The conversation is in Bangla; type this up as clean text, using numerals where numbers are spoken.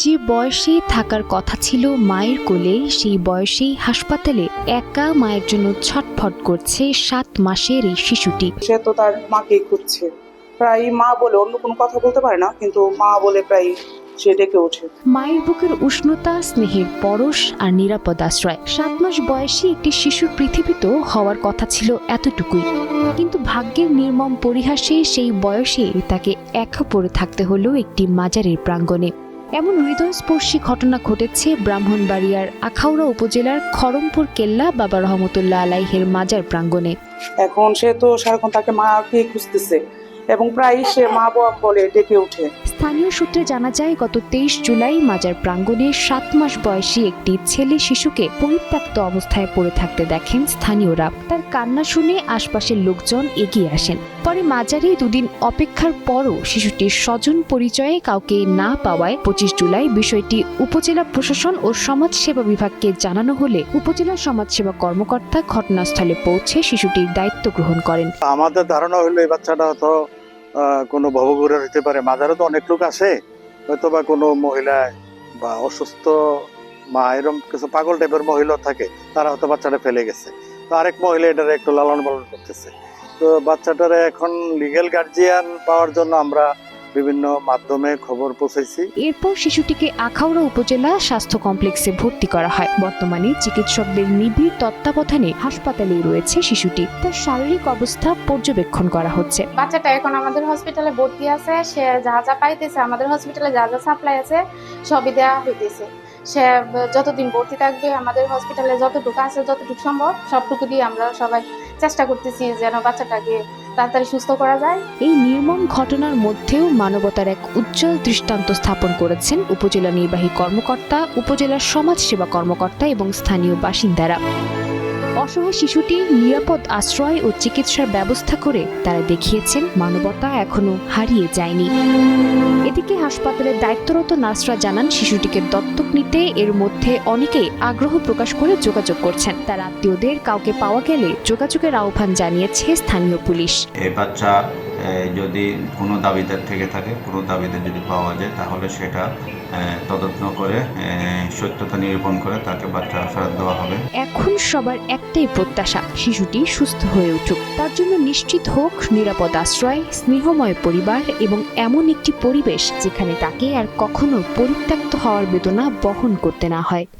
যে বয়সে থাকার কথা ছিল মায়ের কোলে, সেই বয়সেই হাসপাতালে একা মায়ের জন্য ছটফট করছে 7 মাসের এই শিশুটি। সে তো তার মাকেই খুঁজছে, প্রায় মা বলে, অন্য কোনো কথা বলতে পারে না, কিন্তু মা বলে প্রায় সে ডেকে ওঠে। মায়ের বুকের উষ্ণতা, স্নেহের পরশ আর নিরাপদ আশ্রয়। 7 মাস বয়সী একটি শিশুর পৃথিবীতেও হওয়ার কথা ছিল এতটুকুই, কিন্তু ভাগ্যের নির্মম পরিহাসে সেই বয়সে তাকে একা পড়ে থাকতে হলো একটি মাজারের প্রাঙ্গণে। এমন হৃদয়স্পর্শী ঘটনা ঘটেছে ব্রাহ্মণবাড়িয়ার আখাউড়া উপজেলার খড়মপুর কেল্লা বাবা রহমতুল্লাহ আলাইহের মাজার প্রাঙ্গণে। এখন সে তো সারাক্ষণ তাকে মাকে খুঁজতেছে এবং প্রায় সে মা বাবা বলে ডেকে ওঠে। স্থানীয় সূত্রে জানা যায়, গত 23 জুলাই মাজার প্রাঙ্গণে 7 মাস বয়সী একটি ছেলে শিশুকে পরিত্যক্ত অবস্থায় পড়ে থাকতে দেখেন স্থানীয়রা। তার কান্না শুনে আশপাশের লোকজন এগিয়ে আসেন। পরে মাজারে 2 দিন অপেক্ষার পরও শিশুটির স্বজন পরিচয়ে কাউকে না পাওয়ায় 25 জুলাই বিষয়টি উপজেলা প্রশাসন ও সমাজসেবা বিভাগকে জানানো হলে উপজেলা সমাজসেবা কর্মকর্তা ঘটনাস্থলে পৌঁছে শিশুটির দায়িত্ব গ্রহণ করেন। আমাদের ধারণা হলো এই বাচ্চাটা হয়তো কোনো ভবঘুরে হতে পারে। মাজারে তো অনেক লোক আসে, হয়তো বা কোনো মহিলা বা অসুস্থ মা, এরকম কিছু পাগল টাইপের মহিলা থাকে, তারা হয়তো বাচ্চাটা ফেলে গেছে। তো আরেক মহিলা এটারে একটু লালন পালন করতেছে। তো বাচ্চাটারে এখন লিগ্যাল গার্জিয়ান পাওয়ার জন্য আমরা বিভিন্ন মাধ্যমে খবর পৌঁছেছি। এরপর শিশুটিকে আখাউড়া উপজেলা স্বাস্থ্য কমপ্লেক্সে ভর্তি করা হয়। বর্তমানে চিকিৎসকদের নিবিড় তত্ত্বাবধানে হাসপাতালেই রয়েছে শিশুটি। তার শারীরিক অবস্থা পর্যবেক্ষণ করা হচ্ছে। বাচ্চাটা এখন আমাদের হসপিটালে ভর্তি আছে। সে যা যা পাইতেছে, আমাদের হসপিটালে যা যা সাপ্লাই আছে সবই দেওয়া হইতেছে। সে যতদিন ভর্তি থাকবে, আমাদের হসপিটালে যতটুকু আছে, যতটুকু সম্ভব সবটুকু দিয়ে আমরা সবাই চেষ্টা করতেছি যেন বাচ্চাটাকে তাড়াতাড়ি সুস্থ করা যায়। এই নির্মম ঘটনার মধ্যেও মানবতার এক উজ্জ্বল দৃষ্টান্ত স্থাপন করেছেন উপজেলা নির্বাহী কর্মকর্তা, উপজেলার সমাজসেবা কর্মকর্তা এবং স্থানীয় বাসিন্দারা। অসহায় শিশুটির নিরাপদ আশ্রয় ও চিকিৎসার ব্যবস্থা করে তারা দেখিয়েছেন মানবতা এখনো হারিয়ে যায়নি। এদিকে হাসপাতালের দায়িত্বরত নার্সরা জানান, শিশুটিকে দত্তক নিতে এর মধ্যে অনেকেই আগ্রহ প্রকাশ করে যোগাযোগ করছেন। তার আত্মীয়দের কাউকে পাওয়া গেলে যোগাযোগের আহ্বান জানিয়েছে স্থানীয় পুলিশ। এই বাচ্চা যদি কোনো দাবিদার থেকে থাকে, কোনো দাবিদার যদি পাওয়া যায়, তাহলে সেটা তদন্ত করে সত্যতা নিরূপণ করে তাকে বাচ্চা ফেরত দেওয়া হবে। এখন সবার একটাই প্রত্যাশা, শিশুটি সুস্থ হয়ে উঠুক। তার জন্য নিশ্চিত হোক নিরাপদ আশ্রয়, স্নেহময় পরিবার এবং এমন একটি পরিবেশ যেখানে তাকে আর কখনো পরিত্যক্ত হওয়ার বেদনা বহন করতে না হয়।